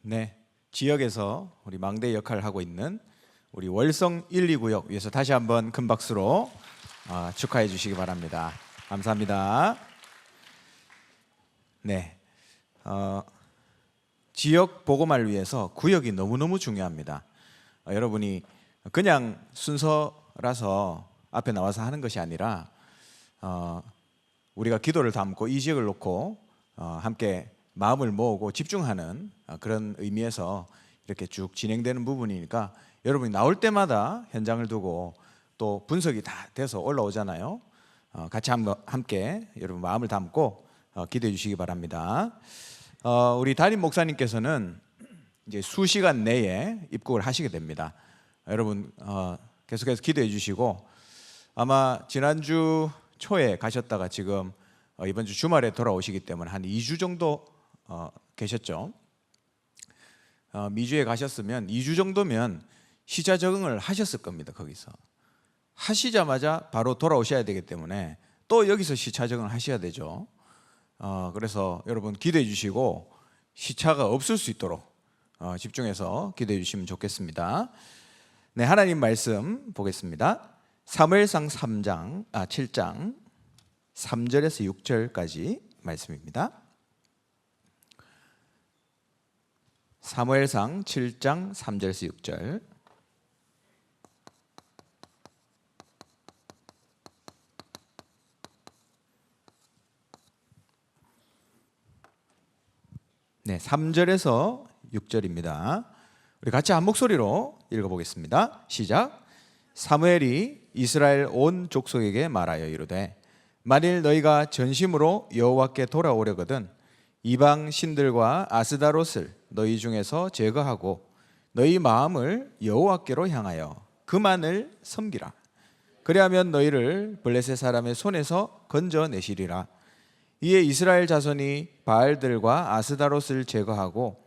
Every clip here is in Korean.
네, 지역에서 우리 망대 역할을 하고 있는 우리 월성 1, 2구역 위해서 다시 한번 큰 박수로 축하해 주시기 바랍니다. 감사합니다. 네, 지역 보고만을 위해서 구역이 너무너무 중요합니다. 여러분이 그냥 순서라서 앞에 나와서 하는 것이 아니라 우리가 기도를 담고 이 지역을 놓고 함께 마음을 모으고 집중하는 그런 의미에서 이렇게 쭉 진행되는 부분이니까 여러분이 나올 때마다 현장을 두고 또 분석이 다 돼서 올라오잖아요. 같이 함께 여러분 마음을 담고 기도해 주시기 바랍니다. 우리 담임 목사님께서는 이제 수시간 내에 입국을 하시게 됩니다. 여러분 계속해서 기도해 주시고 아마 지난주 초에 가셨다가 지금 이번 주 주말에 돌아오시기 때문에 한 2주 정도 계셨죠. 미주에 가셨으면 2주 정도면 시차 적응을 하셨을 겁니다. 거기서 하시자마자 바로 돌아오셔야 되기 때문에 또 여기서 시차 적응을 하셔야 되죠. 그래서 여러분 기도해 주시고 시차가 없을 수 있도록 집중해서 기도해 주시면 좋겠습니다. 네, 하나님 말씀 보겠습니다. 사무엘상 7장 3절에서 6절까지 말씀입니다. 사무엘상 7장 3절에서 6절. 네, 3절에서 6절입니다. 우리 같이 한 목소리로 읽어보겠습니다. 시작. 사무엘이 이스라엘 온 족속에게 말하여 이르되 만일 너희가 전심으로 여호와께 돌아오려거든 이방 신들과 아스다롯을 너희 중에서 제거하고 너희 마음을 여호와께로 향하여 그만을 섬기라. 그리하면 너희를 블레셋 사람의 손에서 건져내시리라. 이에 이스라엘 자손이 바알들과 아스다롯을 제거하고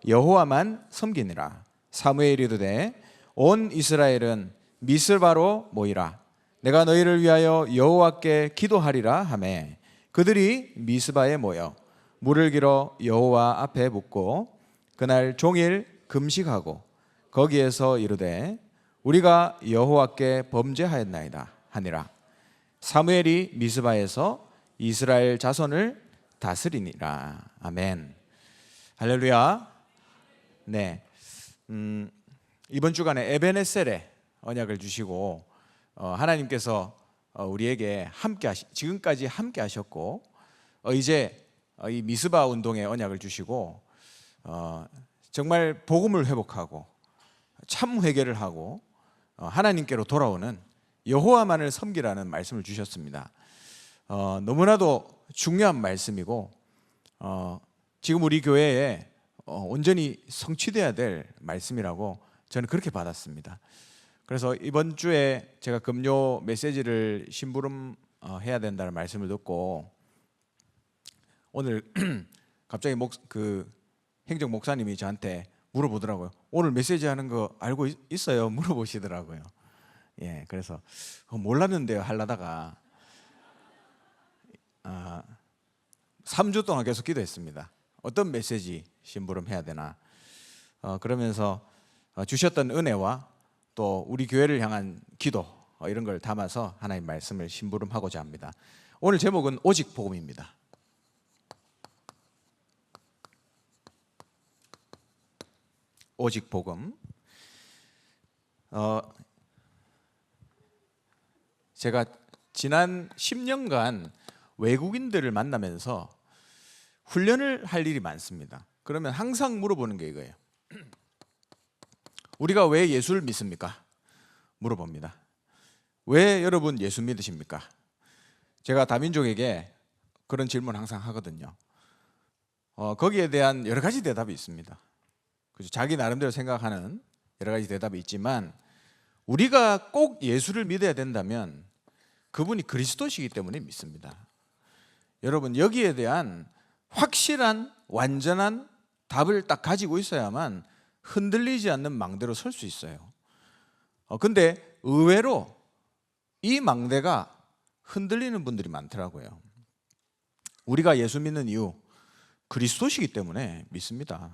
여호와만 섬기니라. 사무엘이 이르되 온 이스라엘은 미스바로 모이라. 내가 너희를 위하여 여호와께 기도하리라 하매 그들이 미스바에 모여 물을 길어 여호와 앞에 붓고 그날 종일 금식하고 거기에서 이르되 우리가 여호와께 범죄하였나이다 하니라. 사무엘이 미스바에서 이스라엘 자손을 다스리니라. 아멘. 할렐루야. 네, 이번 주간에 에베네셀의 언약을 주시고 하나님께서 우리에게 지금까지 함께 하셨고 이제 이 미스바 운동의 언약을 주시고 정말 복음을 회복하고 참 회개를 하고 하나님께로 돌아오는 여호와만을 섬기라는 말씀을 주셨습니다. 너무나도 중요한 말씀이고 지금 우리 교회에 온전히 성취돼야 될 말씀이라고 저는 그렇게 받았습니다. 그래서 이번 주에 제가 금요 메시지를 심부름해야 된다는 말씀을 듣고 오늘 갑자기 행정 목사님이 저한테 물어보더라고요. 오늘 메시지 하는 거 알고 있어요? 물어보시더라고요. 예, 그래서 몰랐는데요 하려다가 3주 동안 계속 기도했습니다. 어떤 메시지 심부름해야 되나. 그러면서 주셨던 은혜와 또 우리 교회를 향한 기도 이런 걸 담아서 하나님 말씀을 심부름하고자 합니다. 오늘 제목은 오직 복음입니다. 오직 복음. 제가 지난 10년간 외국인들을 만나면서 훈련을 할 일이 많습니다. 그러면 항상 물어보는 게 이거예요. 우리가 왜 예수를 믿습니까? 물어봅니다. 왜 여러분 예수 믿으십니까? 제가 다민족에게 그런 질문 항상 하거든요. 거기에 대한 여러 가지 대답이 있습니다. 자기 나름대로 생각하는 여러 가지 대답이 있지만 우리가 꼭 예수를 믿어야 된다면 그분이 그리스도시기 때문에 믿습니다. 여러분 여기에 대한 확실한 완전한 답을 딱 가지고 있어야만 흔들리지 않는 망대로 설 수 있어요. 근데 의외로 이 망대가 흔들리는 분들이 많더라고요. 우리가 예수 믿는 이유 그리스도시기 때문에 믿습니다.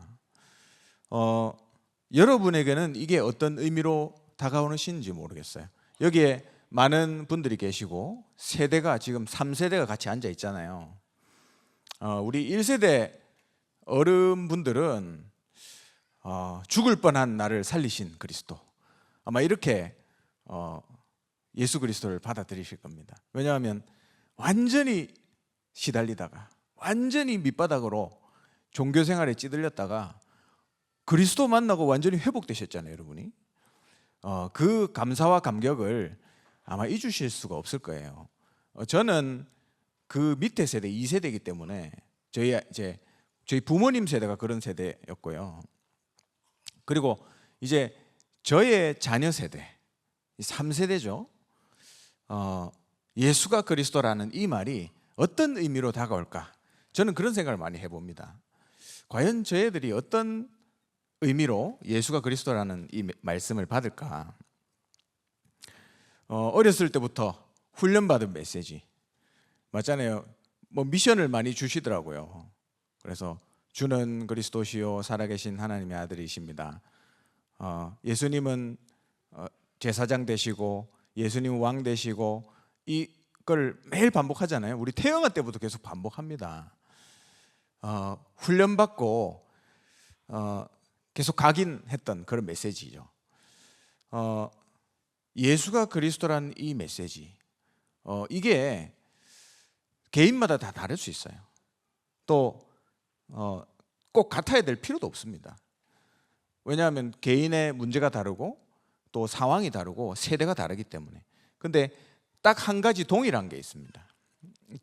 여러분에게는 이게 어떤 의미로 다가오는지 모르겠어요. 여기에 많은 분들이 계시고 세대가 지금 3세대가 같이 앉아 있잖아요. 우리 1세대 어른분들은 죽을 뻔한 나를 살리신 그리스도, 아마 이렇게 예수 그리스도를 받아들이실 겁니다. 왜냐하면 완전히 시달리다가 완전히 밑바닥으로 종교 생활에 찌들렸다가 그리스도 만나고 완전히 회복되셨잖아요, 여러분이. 그 감사와 감격을 아마 잊으실 수가 없을 거예요. 저는 그 밑에 세대 2세대이기 때문에 저희 부모님 세대가 그런 세대였고요. 그리고 이제 저의 자녀 세대 3세대죠. 예수가 그리스도라는 이 말이 어떤 의미로 다가올까? 저는 그런 생각을 많이 해봅니다. 과연 저희들이 어떤 의미로 예수가 그리스도라는 이 말씀을 받을까? 어렸을 때부터 훈련받은 메시지 맞잖아요. 뭐 미션을 많이 주시더라고요. 그래서 주는 그리스도시요 살아계신 하나님의 아들이십니다. 예수님은 제사장 되시고 예수님은 왕 되시고 이걸 매일 반복하잖아요. 우리 태영아 때부터 계속 반복합니다. 훈련받고 계속 각인했던 그런 메시지죠. 예수가 그리스도라는 이 메시지, 이게 개인마다 다 다를 수 있어요. 또 꼭 같아야 될 필요도 없습니다. 왜냐하면 개인의 문제가 다르고 또 상황이 다르고 세대가 다르기 때문에. 근데 딱 한 가지 동일한 게 있습니다.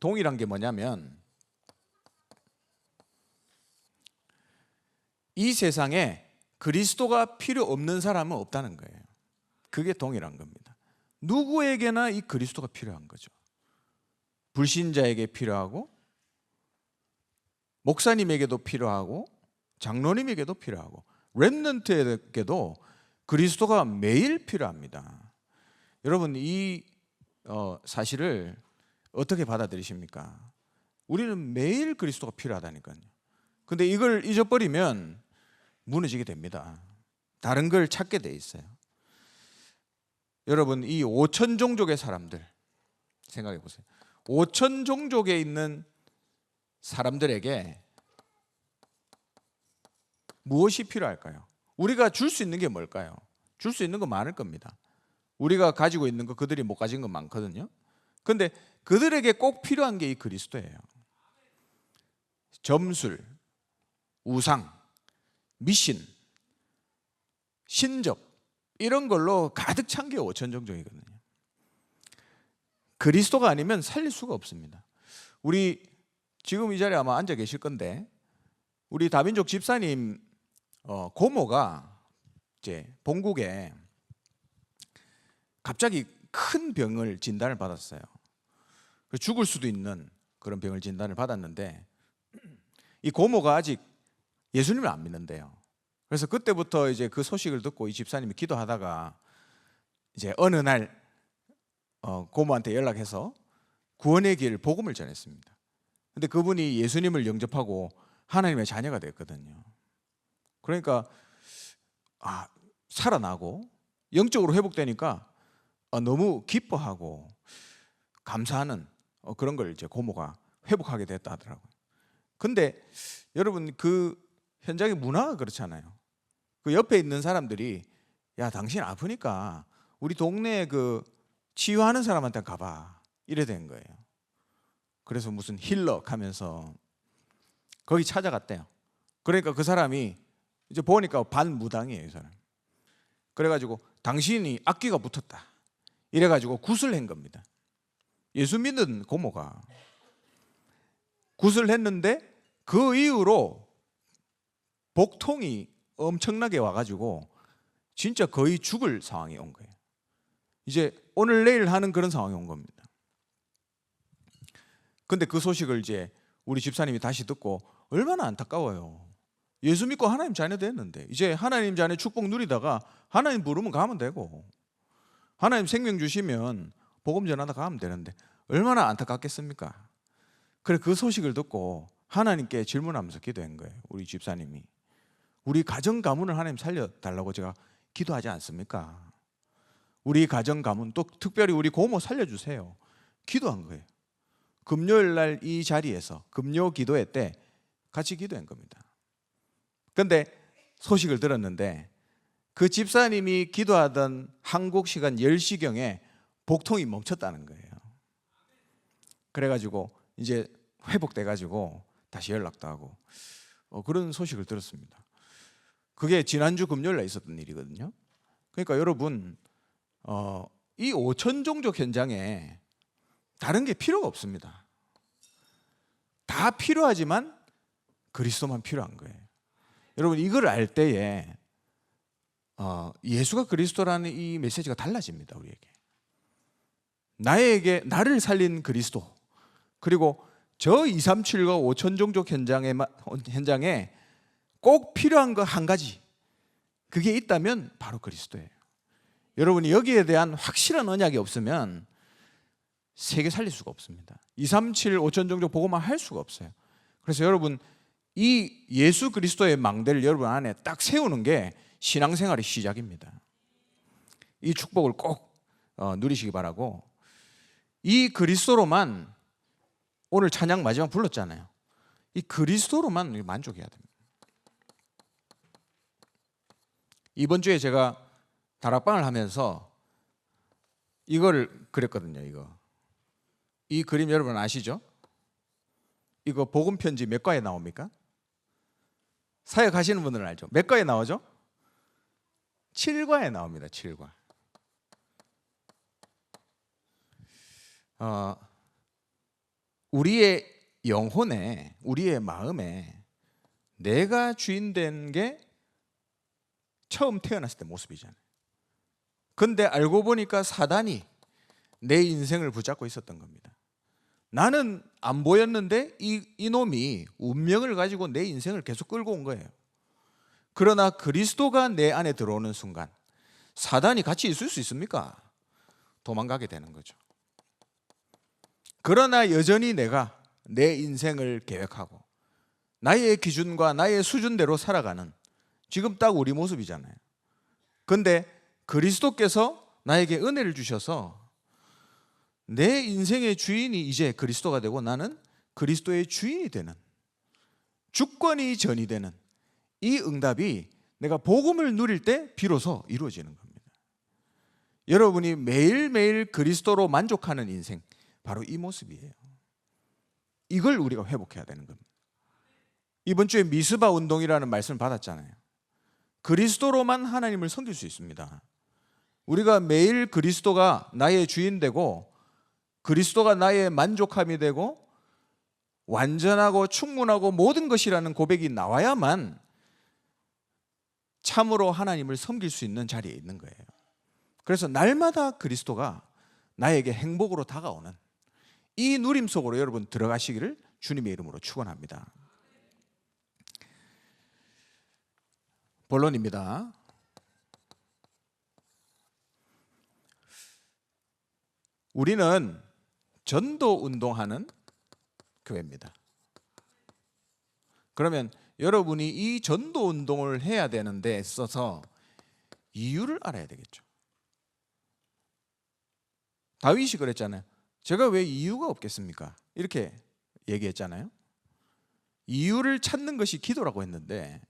동일한 게 뭐냐면 이 세상에 그리스도가 필요 없는 사람은 없다는 거예요. 그게 동일한 겁니다. 누구에게나 이 그리스도가 필요한 거죠. 불신자에게 필요하고 목사님에게도 필요하고 장로님에게도 필요하고 렘넌트에게도 그리스도가 매일 필요합니다. 여러분 이 사실을 어떻게 받아들이십니까? 우리는 매일 그리스도가 필요하다니까요. 근데 이걸 잊어버리면 무너지게 됩니다. 다른 걸 찾게 돼 있어요. 여러분 이 5천 종족의 사람들 생각해 보세요. 5천 종족에 있는 사람들에게 무엇이 필요할까요? 우리가 줄 수 있는 게 뭘까요? 줄 수 있는 거 많을 겁니다. 우리가 가지고 있는 거 그들이 못 가진 거 많거든요. 근데 그들에게 꼭 필요한 게 이 그리스도예요. 점술, 우상, 미신, 신적 이런 걸로 가득 찬 게 5천 종족이거든요. 그리스도가 아니면 살릴 수가 없습니다. 우리 지금 이 자리에 아마 앉아 계실 건데 우리 다민족 집사님 고모가 이제 본국에 갑자기 큰 병을 진단을 받았어요. 죽을 수도 있는 그런 병을 진단을 받았는데 이 고모가 아직 예수님을 안 믿는데요. 그래서 그때부터 이제 그 소식을 듣고 이 집사님이 기도하다가 이제 어느 날 고모한테 연락해서 구원의 길 복음을 전했습니다. 근데 그분이 예수님을 영접하고 하나님의 자녀가 됐거든요. 그러니까 살아나고 영적으로 회복되니까 너무 기뻐하고 감사하는 그런 걸 이제 고모가 회복하게 됐다 하더라고요. 근데 여러분 그 현장의 문화가 그렇잖아요. 그 옆에 있는 사람들이 야 당신 아프니까 우리 동네에 그 치유하는 사람한테 가봐 이래 된 거예요. 그래서 무슨 힐러 하면서 거기 찾아갔대요. 그러니까 그 사람이 이제 보니까 반무당이에요, 이 사람. 그래가지고 당신이 악귀가 붙었다. 이래가지고 굿을 한 겁니다. 예수 믿는 고모가 굿을 했는데 그 이후로 복통이 엄청나게 와가지고 진짜 거의 죽을 상황이 온 거예요. 이제 오늘 내일 하는 그런 상황이 온 겁니다. 근데 그 소식을 이제 우리 집사님이 다시 듣고 얼마나 안타까워요. 예수 믿고 하나님 자녀 됐는데 이제 하나님 자녀 축복 누리다가 하나님 부르면 가면 되고 하나님 생명 주시면 복음 전하다 가면 되는데 얼마나 안타깝겠습니까? 그래 그 소식을 듣고 하나님께 질문하면서 기도한 거예요. 우리 집사님이. 우리 가정 가문을 하나님 살려달라고 제가 기도하지 않습니까? 우리 가정 가문, 또 특별히 우리 고모 살려주세요, 기도한 거예요. 금요일 날 이 자리에서 금요 기도회 때 같이 기도한 겁니다. 그런데 소식을 들었는데 그 집사님이 기도하던 한국 시간 10시경에 복통이 멈췄다는 거예요. 그래가지고 이제 회복돼가지고 다시 연락도 하고 그런 소식을 들었습니다. 그게 지난주 금요일 날 있었던 일이거든요. 그러니까 여러분, 이 5천 종족 현장에 다른 게 필요가 없습니다. 다 필요하지만 그리스도만 필요한 거예요. 여러분, 이걸 알 때에 예수가 그리스도라는 이 메시지가 달라집니다. 우리에게 나를 살린 그리스도, 그리고 저 237과 5천 종족 현장에 꼭 필요한 거 한 가지, 그게 있다면 바로 그리스도예요. 여러분이 여기에 대한 확실한 언약이 없으면 세계 살릴 수가 없습니다. 237, 5천 종족 보고만 할 수가 없어요. 그래서 여러분, 이 예수 그리스도의 망대를 여러분 안에 딱 세우는 게 신앙생활의 시작입니다. 이 축복을 꼭 누리시기 바라고, 이 그리스도로만, 오늘 찬양 마지막 불렀잖아요. 이 그리스도로만 만족해야 됩니다. 이번 주에 제가 다락방을 하면서 이거를 그렸거든요. 이 그림 여러분 아시죠? 이거 복음 편지 몇 과에 나옵니까? 사역 하시는 분들은 알죠? 몇 과에 나오죠? 7과에 나옵니다. 7과. 우리의 영혼에, 우리의 마음에 내가 주인 된 게 처음 태어났을 때 모습이잖아요. 근데 알고 보니까 사단이 내 인생을 붙잡고 있었던 겁니다. 나는 안 보였는데 이놈이 운명을 가지고 내 인생을 계속 끌고 온 거예요. 그러나 그리스도가 내 안에 들어오는 순간 사단이 같이 있을 수 있습니까? 도망가게 되는 거죠. 그러나 여전히 내가 내 인생을 계획하고 나의 기준과 나의 수준대로 살아가는, 지금 딱 우리 모습이잖아요. 그런데 그리스도께서 나에게 은혜를 주셔서 내 인생의 주인이 이제 그리스도가 되고 나는 그리스도의 주인이 되는, 주권이 전이 되는 이 응답이 내가 복음을 누릴 때 비로소 이루어지는 겁니다. 여러분이 매일매일 그리스도로 만족하는 인생, 바로 이 모습이에요. 이걸 우리가 회복해야 되는 겁니다. 이번 주에 미스바 운동이라는 말씀을 받았잖아요. 그리스도로만 하나님을 섬길 수 있습니다. 우리가 매일 그리스도가 나의 주인 되고 그리스도가 나의 만족함이 되고 완전하고 충분하고 모든 것이라는 고백이 나와야만 참으로 하나님을 섬길 수 있는 자리에 있는 거예요. 그래서 날마다 그리스도가 나에게 행복으로 다가오는 이 누림 속으로 여러분 들어가시기를 주님의 이름으로 축원합니다. 본론입니다. 우리는 전도 운동하는 교회입니다. 그러면 여러분이 이 전도 운동을 해야 되는 데 있어서 이유를 알아야 되겠죠. 다윗이 그랬잖아요. 제가 왜 이유가 없겠습니까? 이렇게 얘기했잖아요. 이유를 찾는 것이 기도라고 했는데,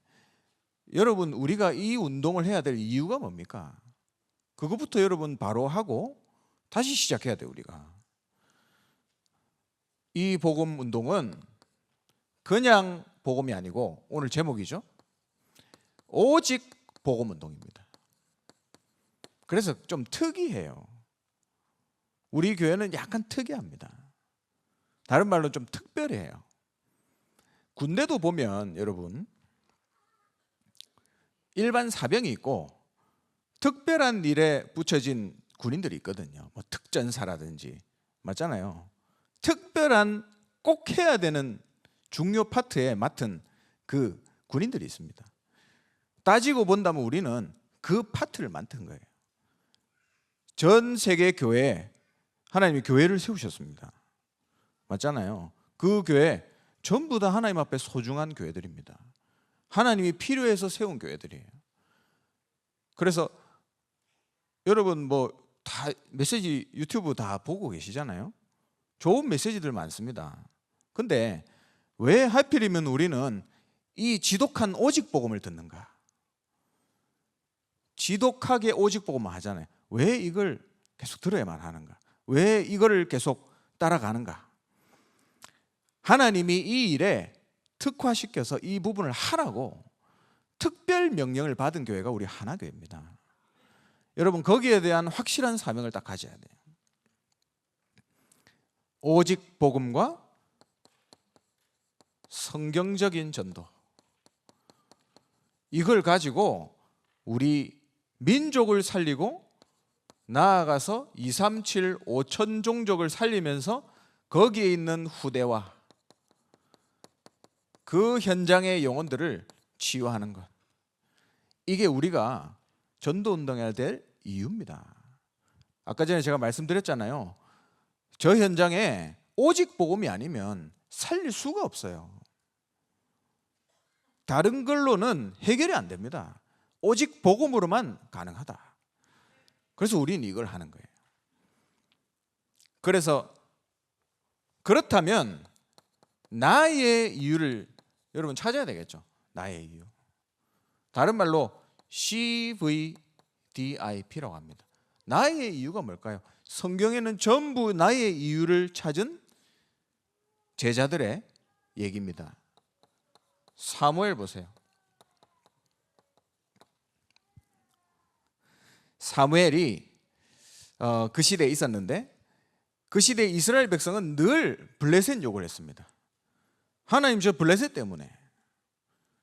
여러분, 우리가 이 운동을 해야 될 이유가 뭡니까? 그것부터 여러분 바로 하고 다시 시작해야 돼요. 우리가 이 복음 운동은 그냥 복음이 아니고, 오늘 제목이죠, 오직 복음 운동입니다. 그래서 좀 특이해요. 우리 교회는 약간 특이합니다. 다른 말로 좀 특별해요. 군대도 보면 여러분 일반 사병이 있고 특별한 일에 붙여진 군인들이 있거든요. 뭐 특전사라든지, 맞잖아요. 특별한 꼭 해야 되는 중요 파트에 맡은 그 군인들이 있습니다. 따지고 본다면 우리는 그 파트를 맡은 거예요. 전 세계 교회에 하나님이 교회를 세우셨습니다. 맞잖아요. 그 교회 전부 다 하나님 앞에 소중한 교회들입니다. 하나님이 필요해서 세운 교회들이에요. 그래서 여러분 뭐 다 메시지 유튜브 다 보고 계시잖아요. 좋은 메시지들 많습니다. 근데 왜 하필이면 우리는 이 지독한 오직 복음을 듣는가? 지독하게 오직 복음만 하잖아요. 왜 이걸 계속 들어야만 하는가? 왜 이거를 계속 따라가는가? 하나님이 이 일에 특화시켜서 이 부분을 하라고 특별 명령을 받은 교회가 우리 하나교회입니다. 여러분 거기에 대한 확실한 사명을 딱 가져야 돼요. 오직 복음과 성경적인 전도, 이걸 가지고 우리 민족을 살리고 나아가서 237, 5천 종족을 살리면서 거기에 있는 후대와 그 현장의 영혼들을 치유하는 것, 이게 우리가 전도운동해야 될 이유입니다. 아까 전에 제가 말씀드렸잖아요. 저 현장에 오직 복음이 아니면 살릴 수가 없어요. 다른 걸로는 해결이 안 됩니다. 오직 복음으로만 가능하다. 그래서 우리는 이걸 하는 거예요. 그래서 그렇다면 나의 이유를 여러분 찾아야 되겠죠. 나의 이유. 다른 말로 CVDIP라고 합니다. 나의 이유가 뭘까요? 성경에는 전부 나의 이유를 찾은 제자들의 얘기입니다. 사무엘 보세요. 사무엘이 그 시대에 있었는데 그 시대에 이스라엘 백성은 늘 블레셋 욕을 했습니다. 하나님 저 블레셋 때문에,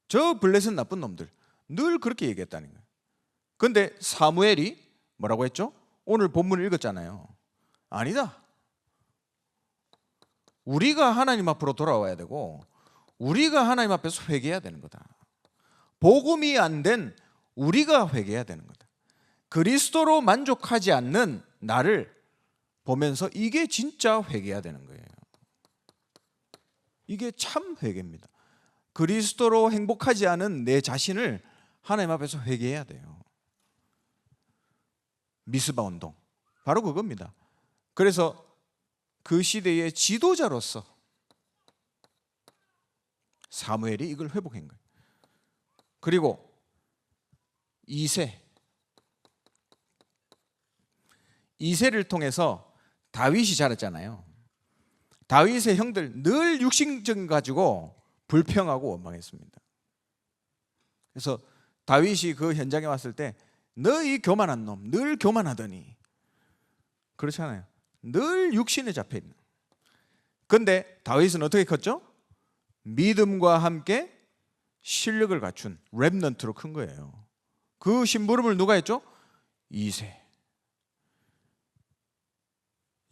저 블레셋 나쁜 놈들, 늘 그렇게 얘기했다는 거예요. 그런데 사무엘이 뭐라고 했죠? 오늘 본문을 읽었잖아요. 아니다. 우리가 하나님 앞으로 돌아와야 되고 우리가 하나님 앞에서 회개해야 되는 거다. 복음이 안 된 우리가 회개해야 되는 거다. 그리스도로 만족하지 않는 나를 보면서 이게 진짜 회개해야 되는 거예요. 이게 참 회개입니다. 그리스도로 행복하지 않은 내 자신을 하나님 앞에서 회개해야 돼요. 미스바 운동, 바로 그겁니다. 그래서 그 시대의 지도자로서 사무엘이 이걸 회복한 거예요. 그리고 이새를 통해서 다윗이 자랐잖아요. 다윗의 형들 늘 육신적 가지고 불평하고 원망했습니다. 그래서 다윗이 그 현장에 왔을 때 너 이 교만한 놈, 늘 교만하더니, 그렇잖아요. 늘 육신에 잡혀 있는. 그런데 다윗은 어떻게 컸죠? 믿음과 함께 실력을 갖춘 렘넌트로 큰 거예요. 그 심부름을 누가 했죠? 이새.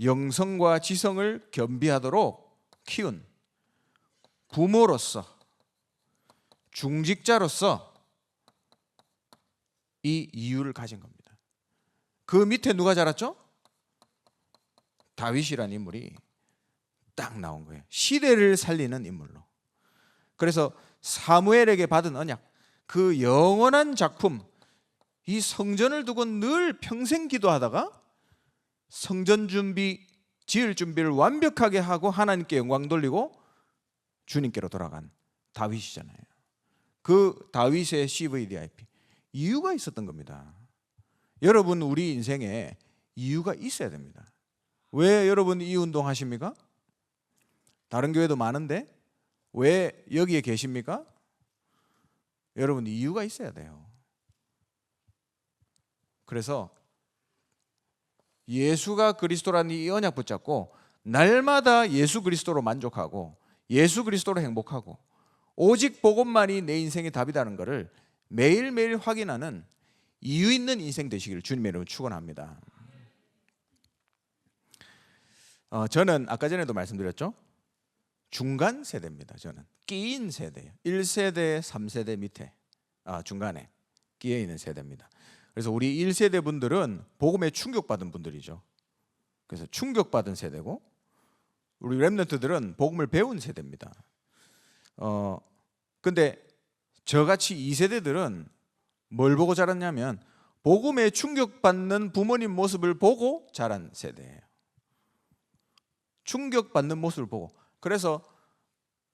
영성과 지성을 겸비하도록 키운 부모로서, 중직자로서 이 이유를 가진 겁니다. 그 밑에 누가 자랐죠? 다윗이라는 인물이 딱 나온 거예요. 시대를 살리는 인물로. 그래서 사무엘에게 받은 언약, 그 영원한 작품, 이 성전을 두고 늘 평생 기도하다가 성전 준비, 지을 준비를 완벽하게 하고 하나님께 영광 돌리고 주님께로 돌아간 다윗이잖아요. 그 다윗의 CVDIP, 이유가 있었던 겁니다. 여러분, 우리 인생에 이유가 있어야 됩니다. 왜 여러분 이 운동 하십니까? 다른 교회도 많은데 왜 여기에 계십니까? 여러분 이유가 있어야 돼요. 그래서 예수가 그리스도라는 이 언약 붙잡고 날마다 예수 그리스도로 만족하고 예수 그리스도로 행복하고 오직 복음만이 내 인생의 답이라는 것을 매일매일 확인하는 이유 있는 인생 되시기를 주님의 이름으로 축원합니다. 저는 아까 전에도 말씀드렸죠. 중간 세대입니다. 저는 끼인 세대예요. 1세대, 3세대 밑에 중간에 끼어 있는 세대입니다. 그래서 우리 1세대 분들은 복음에 충격받은 분들이죠. 그래서 충격받은 세대고 우리 렘넌트들은 복음을 배운 세대입니다. 근데 저같이 2세대들은 뭘 보고 자랐냐면 복음에 충격받는 부모님 모습을 보고 자란 세대예요. 충격받는 모습을 보고. 그래서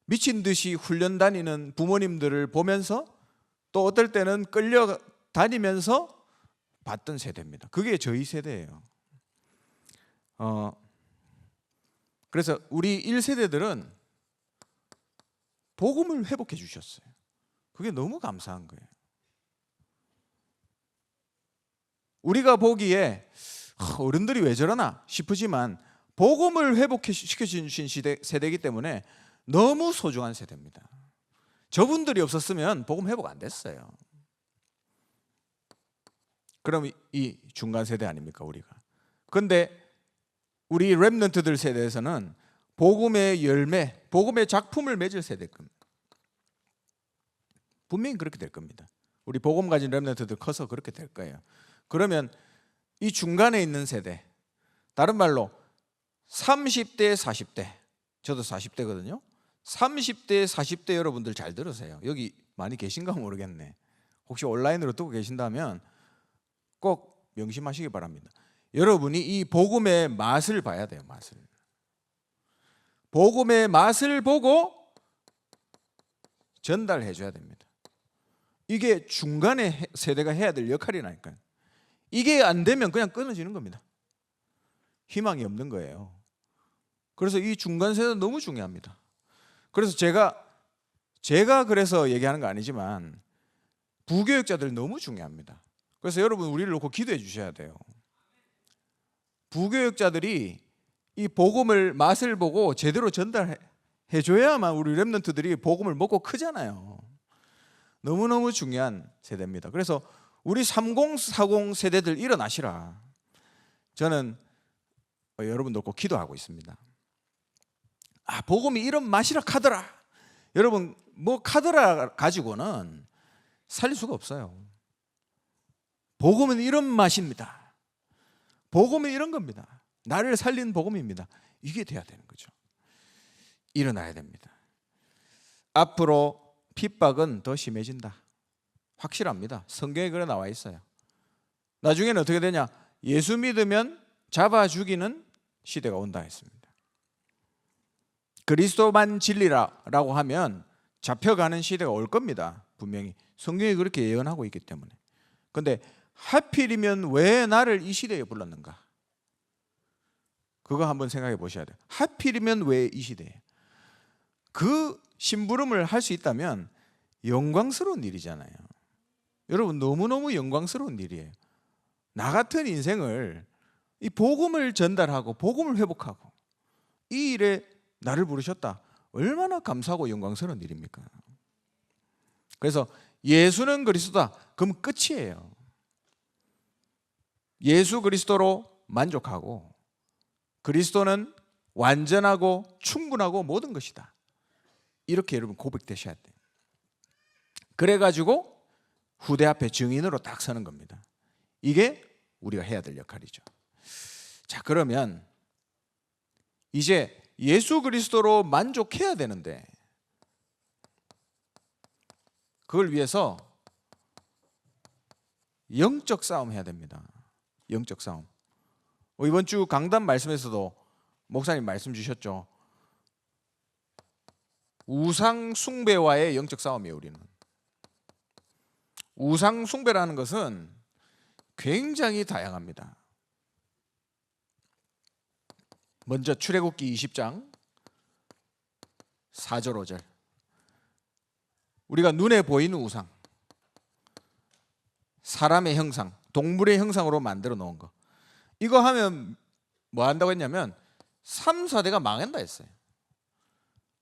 미친 듯이 훈련 다니는 부모님들을 보면서 또 어떨 때는 끌려다니면서 봤던 세대입니다. 그게 저희 세대예요. 그래서 우리 1세대들은 복음을 회복해 주셨어요. 그게 너무 감사한 거예요. 우리가 보기에 어른들이 왜 저러나 싶으지만 복음을 회복시켜 주신 세대이기 때문에 너무 소중한 세대입니다. 저분들이 없었으면 복음 회복 안 됐어요. 그럼 이 중간 세대 아닙니까 우리가? 그런데 우리 렘넌트들 세대에서는 복음의 열매, 복음의 작품을 맺을 세대일 겁니다. 분명히 그렇게 될 겁니다. 우리 복음 가진 렘넌트들 커서 그렇게 될 거예요. 그러면 이 중간에 있는 세대, 다른 말로 30대, 40대, 저도 40대거든요. 30대, 40대 여러분들 잘 들으세요. 여기 많이 계신가 모르겠네. 혹시 온라인으로 듣고 계신다면 꼭 명심하시기 바랍니다. 여러분이 이 복음의 맛을 봐야 돼요. 맛을. 복음의 맛을 보고 전달해 줘야 됩니다. 이게 중간에 세대가 해야 될 역할이라니까요. 이게 안 되면 그냥 끊어지는 겁니다. 희망이 없는 거예요. 그래서 이 중간 세대는 너무 중요합니다. 그래서 제가 그래서 얘기하는 거 아니지만 부교육자들 너무 중요합니다. 그래서 여러분 우리를 놓고 기도해 주셔야 돼요. 부교육자들이 이 복음을 맛을 보고 제대로 전달해 줘야만 우리 렘넌트들이 복음을 먹고 크잖아요. 너무너무 중요한 세대입니다. 그래서 우리 3040 세대들 일어나시라. 저는 여러분 놓고 기도하고 있습니다. 복음이 이런 맛이라 카더라. 여러분 뭐 카더라 가지고는 살릴 수가 없어요. 복음은 이런 맛입니다. 복음은 이런 겁니다. 나를 살린 복음입니다. 이게 돼야 되는 거죠. 일어나야 됩니다. 앞으로 핍박은 더 심해진다. 확실합니다. 성경에 그래 나와 있어요. 나중에는 어떻게 되냐? 예수 믿으면 잡아 죽이는 시대가 온다 했습니다. 그리스도만 진리라고 하면 잡혀가는 시대가 올 겁니다. 분명히 성경이 그렇게 예언하고 있기 때문에. 그런데 하필이면 왜 나를 이 시대에 불렀는가? 그거 한번 생각해 보셔야 돼요. 하필이면 왜 이 시대에? 그 심부름을 할 수 있다면 영광스러운 일이잖아요. 여러분 너무너무 영광스러운 일이에요. 나 같은 인생을 이 복음을 전달하고 복음을 회복하고 이 일에 나를 부르셨다. 얼마나 감사하고 영광스러운 일입니까? 그래서 예수는 그리스도다. 그럼 끝이에요. 예수 그리스도로 만족하고 그리스도는 완전하고 충분하고 모든 것이다. 이렇게 여러분 고백되셔야 돼요. 그래가지고 후대 앞에 증인으로 딱 서는 겁니다. 이게 우리가 해야 될 역할이죠. 자, 그러면 이제 예수 그리스도로 만족해야 되는데 그걸 위해서 영적 싸움 해야 됩니다. 영적 싸움. 이번 주 강단 말씀에서도 목사님 말씀 주셨죠. 우상 숭배와의 영적 싸움이에요. 우리는 우상 숭배라는 것은 굉장히 다양합니다. 먼저 출애굽기 20장 4절 5절. 우리가 눈에 보이는 우상, 사람의 형상, 동물의 형상으로 만들어 놓은 거, 이거 하면 뭐 한다고 했냐면 3, 4대가 망한다 했어요.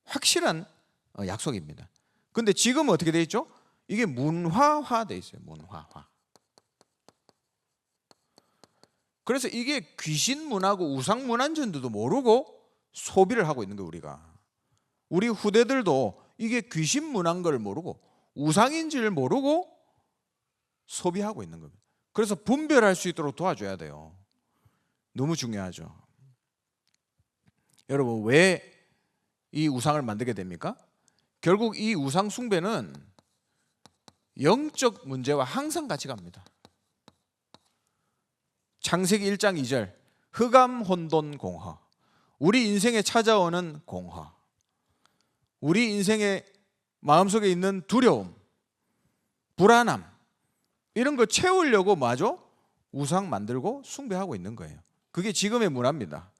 확실한 약속입니다. 근데 지금은 어떻게 돼 있죠? 이게 문화화돼 있어요. 문화화. 그래서 이게 귀신 문화고 우상 문화인지도 모르고 소비를 하고 있는 거예요. 우리가. 우리 후대들도 이게 귀신 문화인 걸 모르고 우상인지를 모르고 소비하고 있는 겁니다. 그래서 분별할 수 있도록 도와줘야 돼요. 너무 중요하죠. 여러분 왜 이 우상을 만들게 됩니까? 결국 이 우상 숭배는 영적 문제와 항상 같이 갑니다. 창세기 1장 2절 흑암 혼돈 공허. 우리 인생에 찾아오는 공허, 우리 인생의 마음속에 있는 두려움, 불안함, 이런 거 채우려고 뭐하죠? 우상 만들고 숭배하고 있는 거예요. 그게 지금의 문화입니다.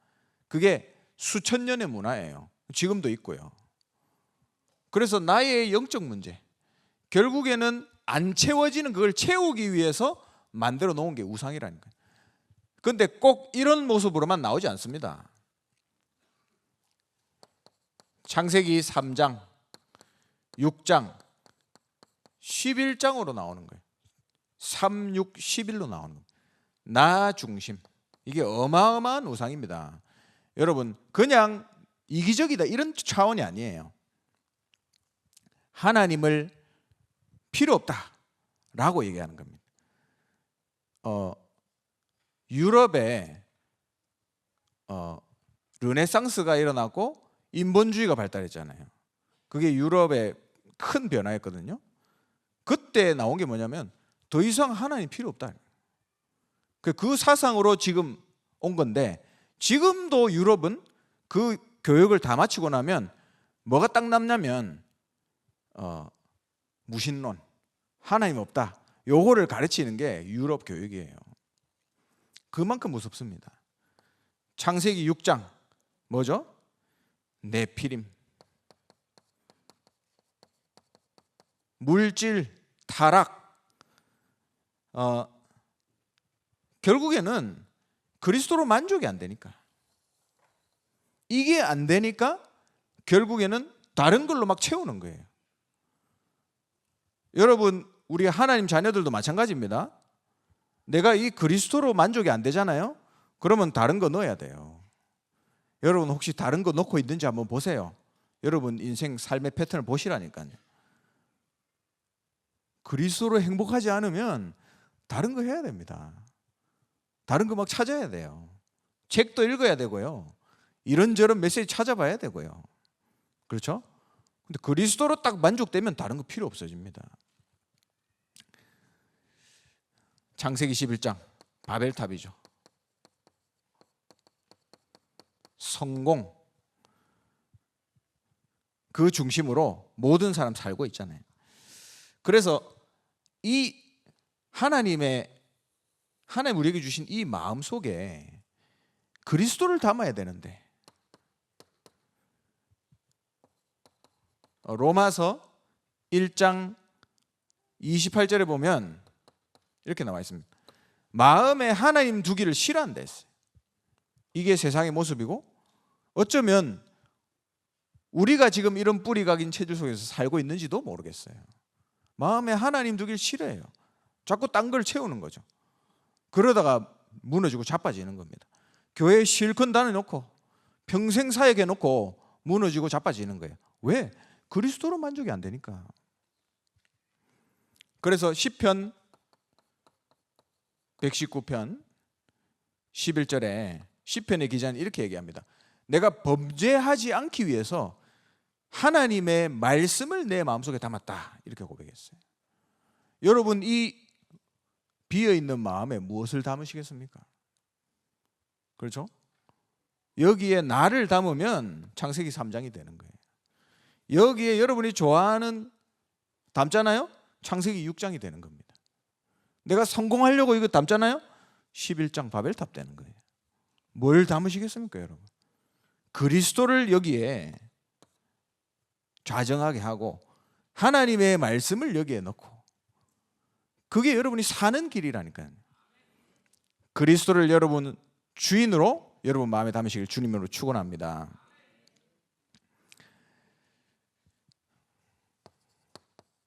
그게 수천 년의 문화예요. 지금도 있고요. 그래서 나의 영적 문제, 결국에는 안 채워지는 그걸 채우기 위해서 만들어 놓은 게 우상이라니까요. 그런데 꼭 이런 모습으로만 나오지 않습니다. 창세기 3장, 6장, 11장으로 나오는 거예요. 3, 6, 11로 나오는 거예요. 나 중심. 이게 어마어마한 우상입니다. 여러분, 그냥 이기적이다 이런 차원이 아니에요. 하나님을 필요 없다라고 얘기하는 겁니다. 유럽에 르네상스가 일어나고 인본주의가 발달했잖아요. 그게 유럽의 큰 변화였거든요. 그때 나온 게 뭐냐면 더 이상 하나님 필요 없다. 그 사상으로 지금 온 건데, 지금도 유럽은 그 교육을 다 마치고 나면 뭐가 딱 남냐면 무신론, 하나님 없다, 요거를 가르치는 게 유럽 교육이에요. 그만큼 무섭습니다. 창세기 6장 뭐죠? 네피림, 물질 타락. 결국에는 그리스도로 만족이 안 되니까, 이게 안 되니까 결국에는 다른 걸로 막 채우는 거예요. 여러분, 우리 하나님 자녀들도 마찬가지입니다. 내가 이 그리스도로 만족이 안 되잖아요. 그러면 다른 거 넣어야 돼요. 여러분 혹시 다른 거 넣고 있는지 한번 보세요. 여러분 인생 삶의 패턴을 보시라니까요. 그리스도로 행복하지 않으면 다른 거 해야 됩니다. 다른 거 막 찾아야 돼요. 책도 읽어야 되고요. 이런저런 메시지 찾아봐야 되고요. 그렇죠? 근데 그리스도로 딱 만족되면 다른 거 필요 없어집니다. 창세기 11장 바벨탑이죠. 성공, 그 중심으로 모든 사람 살고 있잖아요. 그래서 이 하나님 우리에게 주신 이 마음 속에 그리스도를 담아야 되는데, 로마서 1장 28절에 보면 이렇게 나와 있습니다. 마음에 하나님 두기를 싫어한다 했어요. 이게 세상의 모습이고, 어쩌면 우리가 지금 이런 뿌리 각인 체질 속에서 살고 있는지도 모르겠어요. 마음에 하나님 두기를 싫어해요. 자꾸 딴 걸 채우는 거죠. 그러다가 무너지고 자빠지는 겁니다. 교회에 실컷 다녀놓고 평생 사역해 놓고 무너지고 자빠지는 거예요. 왜? 그리스도로 만족이 안 되니까. 그래서 시편 119편 11절에 시편의 기자는 이렇게 얘기합니다. 내가 범죄하지 않기 위해서 하나님의 말씀을 내 마음속에 담았다, 이렇게 고백했어요. 여러분, 이 비어있는 마음에 무엇을 담으시겠습니까? 그렇죠? 여기에 나를 담으면 창세기 3장이 되는 거예요. 여기에 여러분이 좋아하는 담잖아요? 창세기 6장이 되는 겁니다. 내가 성공하려고 이거 담잖아요? 11장 바벨탑 되는 거예요. 뭘 담으시겠습니까, 여러분? 그리스도를 여기에 좌정하게 하고 하나님의 말씀을 여기에 넣고, 그게 여러분이 사는 길이라니까요. 그리스도를 여러분 주인으로 여러분 마음에 담으시길 주님으로 축원합니다.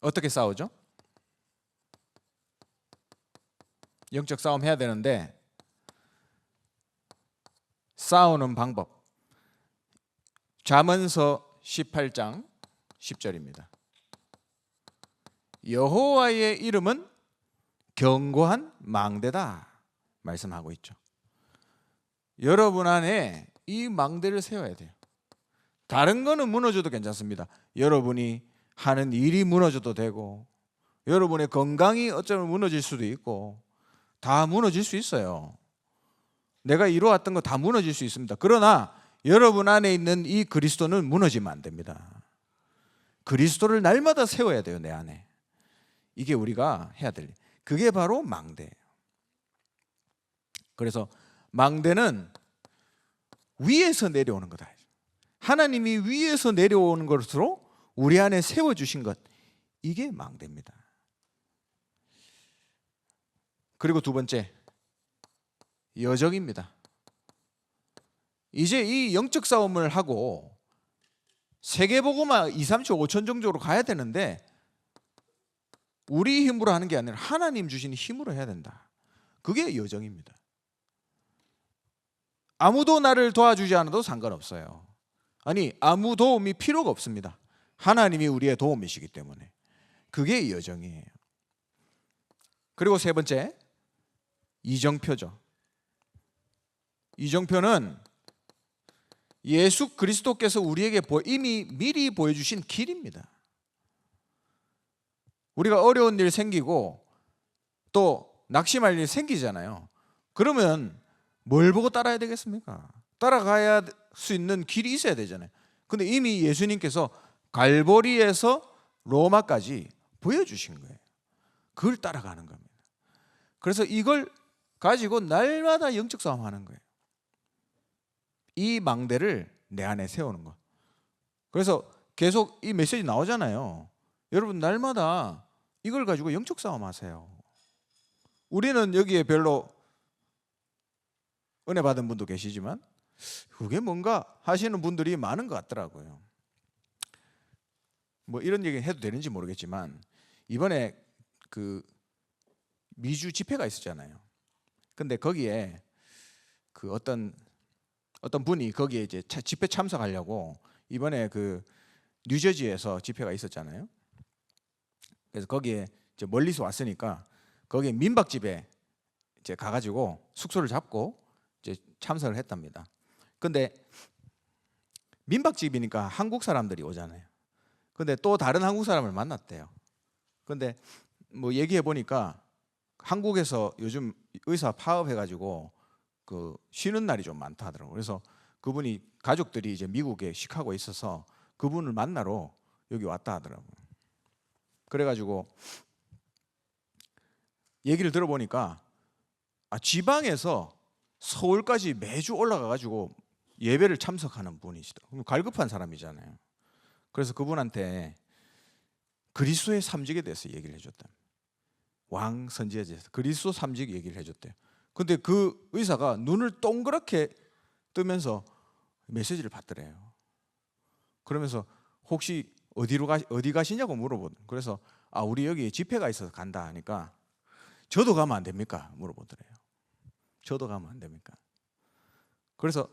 어떻게 싸우죠? 영적 싸움 해야 되는데 싸우는 방법, 잠언서 18장 10절입니다. 여호와의 이름은 견고한 망대다 말씀하고 있죠. 여러분 안에 이 망대를 세워야 돼요. 다른 거는 무너져도 괜찮습니다. 여러분이 하는 일이 무너져도 되고, 여러분의 건강이 어쩌면 무너질 수도 있고 다 무너질 수 있어요. 내가 이루어왔던 거 다 무너질 수 있습니다. 그러나 여러분 안에 있는 이 그리스도는 무너지면 안 됩니다. 그리스도를 날마다 세워야 돼요, 내 안에. 이게 우리가 해야 될 일. 그게 바로 망대예요. 그래서 망대는 위에서 내려오는 거다. 하나님이 위에서 내려오는 것으로 우리 안에 세워주신 것, 이게 망대입니다. 그리고 두 번째, 여정입니다. 이제 이 영적 싸움을 하고 세계복음화 2, 3초, 5천 정도로 가야 되는데 우리 힘으로 하는 게 아니라 하나님 주신 힘으로 해야 된다. 그게 여정입니다. 아무도 나를 도와주지 않아도 상관없어요. 아니, 아무 도움이 필요가 없습니다. 하나님이 우리의 도움이시기 때문에. 그게 여정이에요. 그리고 세 번째, 이정표죠. 이정표는 예수 그리스도께서 우리에게 이미 미리 보여주신 길입니다. 우리가 어려운 일 생기고 또 낙심할 일 생기잖아요. 그러면 뭘 보고 따라야 되겠습니까? 따라가야 수 있는 길이 있어야 되잖아요. 근데 이미 예수님께서 갈보리에서 로마까지 보여주신 거예요. 그걸 따라가는 겁니다. 그래서 이걸 가지고 날마다 영적 싸움하는 거예요. 이 망대를 내 안에 세우는 거. 그래서 계속 이 메시지 나오잖아요. 여러분 날마다 이걸 가지고 영적 싸움 하세요. 우리는 여기에 별로 은혜 받은 분도 계시지만 그게 뭔가 하시는 분들이 많은 것 같더라고요. 뭐 이런 얘기 해도 되는지 모르겠지만 이번에 그 미주 집회가 있었잖아요. 근데 거기에 그 어떤 분이 거기에 이제 집회 참석하려고 이번에 그 뉴저지에서 집회가 있었잖아요. 그래서 거기에 이제 멀리서 왔으니까 거기에 민박집에 이제 가가지고 숙소를 잡고 이제 참석을 했답니다. 근데 민박집이니까 한국 사람들이 오잖아요. 근데 또 다른 한국 사람을 만났대요. 근데 뭐 얘기해 보니까 한국에서 요즘 의사 파업해가지고 그 쉬는 날이 좀 많다 하더라고요. 그래서 그분이 가족들이 이제 미국에 시카고에 있어서 그분을 만나러 여기 왔다 하더라고요. 그래가지고 얘기를 들어보니까 지방에서 서울까지 매주 올라가가지고 예배를 참석하는 분이시더라고요. 갈급한 사람이잖아요. 그래서 그분한테 그리스도의 삼직에 대해서 얘기를 해줬다. 왕 선지에 대해서 그리스도 삼직 얘기를 해줬대요. 근데 그 의사가 눈을 동그랗게 뜨면서 메시지를 받더래요. 그러면서 혹시 어디 가시냐고 물어보더래요. 그래서 우리 여기 집회가 있어서 간다 하니까 저도 가면 안 됩니까? 물어보더래요. 저도 가면 안 됩니까? 그래서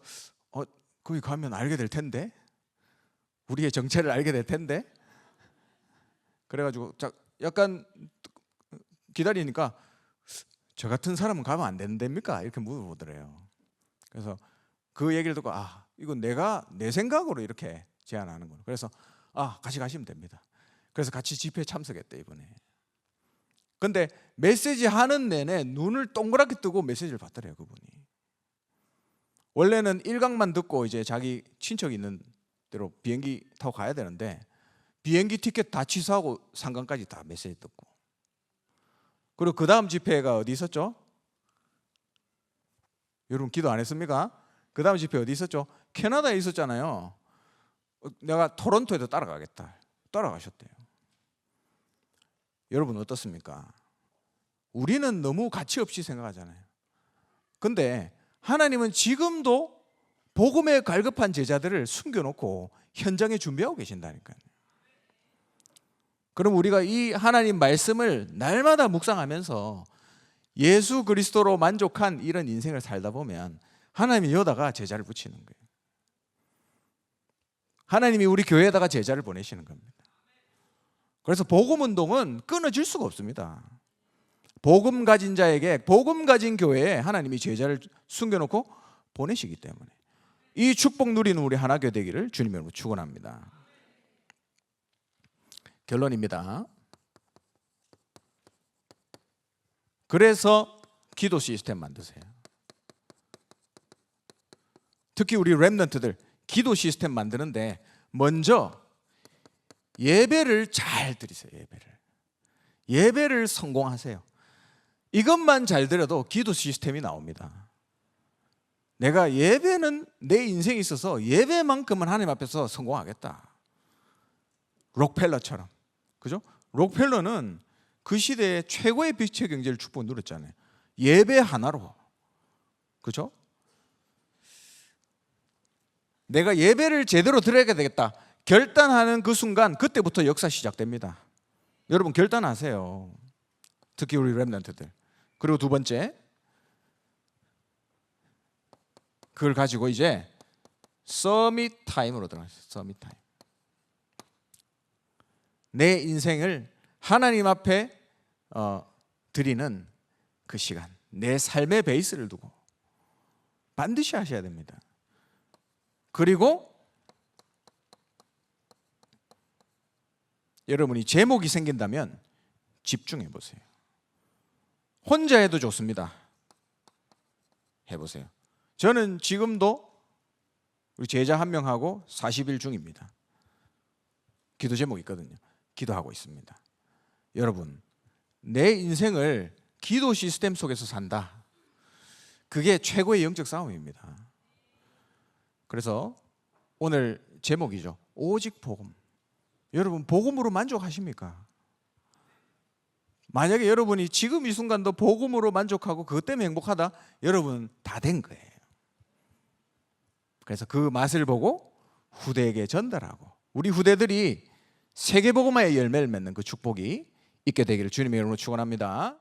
거기 가면 알게 될 텐데, 우리의 정체를 알게 될 텐데, 그래가지고 약간 기다리니까 저 같은 사람은 가면 안 되는 됩니까? 이렇게 물어보더래요. 그래서 그 얘기를 듣고 이건 내가 내 생각으로 이렇게 제안하는 거예요. 그래서 같이 가시면 됩니다. 그래서 같이 집회에 참석했대 이번에. 근데 메시지 하는 내내 눈을 동그랗게 뜨고 메시지를 받더래요 그분이. 원래는 일강만 듣고 이제 자기 친척 있는 데로 비행기 타고 가야 되는데 비행기 티켓 다 취소하고 상강까지 다 메시지 듣고. 그리고 그 다음 집회가 어디 있었죠? 여러분 기도 안 했습니까? 그 다음 집회 어디 있었죠? 캐나다에 있었잖아요. 내가 토론토에도 따라가겠다. 따라가셨대요. 여러분 어떻습니까? 우리는 너무 가치 없이 생각하잖아요. 근데 하나님은 지금도 복음에 갈급한 제자들을 숨겨놓고 현장에 준비하고 계신다니까요. 그럼 우리가 이 하나님 말씀을 날마다 묵상하면서 예수 그리스도로 만족한 이런 인생을 살다 보면 하나님이 여다가 제자를 붙이는 거예요. 하나님이 우리 교회에다가 제자를 보내시는 겁니다. 그래서 복음 운동은 끊어질 수가 없습니다. 복음 가진 자에게, 복음 가진 교회에 하나님이 제자를 숨겨놓고 보내시기 때문에 이 축복 누리는 우리 하나교회 되기를 주님으로 축원합니다. 결론입니다. 그래서 기도 시스템 만드세요. 특히 우리 렘넌트들 기도 시스템 만드는데 먼저 예배를 잘 드리세요. 예배를 성공하세요. 이것만 잘 드려도 기도 시스템이 나옵니다. 내가 예배는 내 인생에 있어서 예배만큼은 하나님 앞에서 성공하겠다. 록펠러처럼. 그죠? 록펠러는 그 시대에 최고의 빛의 경제를 축복 누렸잖아요. 예배 하나로. 그죠? 내가 예배를 제대로 드려야 되겠다. 결단하는 그 순간 그때부터 역사 시작됩니다. 여러분 결단하세요. 특히 우리 렘넌트들. 그리고 두 번째, 그걸 가지고 이제 서밋 타임으로 들어가세요. 서밋 타임. 내 인생을 하나님 앞에 드리는 그 시간, 내 삶의 베이스를 두고 반드시 하셔야 됩니다. 그리고 여러분이 제목이 생긴다면 집중해 보세요. 혼자 해도 좋습니다. 해보세요. 저는 지금도 우리 제자 한 명하고 40일 중입니다. 기도 제목이 있거든요. 기도하고 있습니다. 여러분, 내 인생을 기도 시스템 속에서 산다. 그게 최고의 영적 싸움입니다. 그래서 오늘 제목이죠. 오직 복음. 여러분 복음으로 만족하십니까? 만약에 여러분이 지금 이 순간도 복음으로 만족하고 그것 때문에 행복하다, 여러분 다 된 거예요. 그래서 그 맛을 보고 후대에게 전달하고 우리 후대들이 세계복음화의 열매를 맺는 그 축복이 있게 되기를 주님의 이름으로 축원합니다.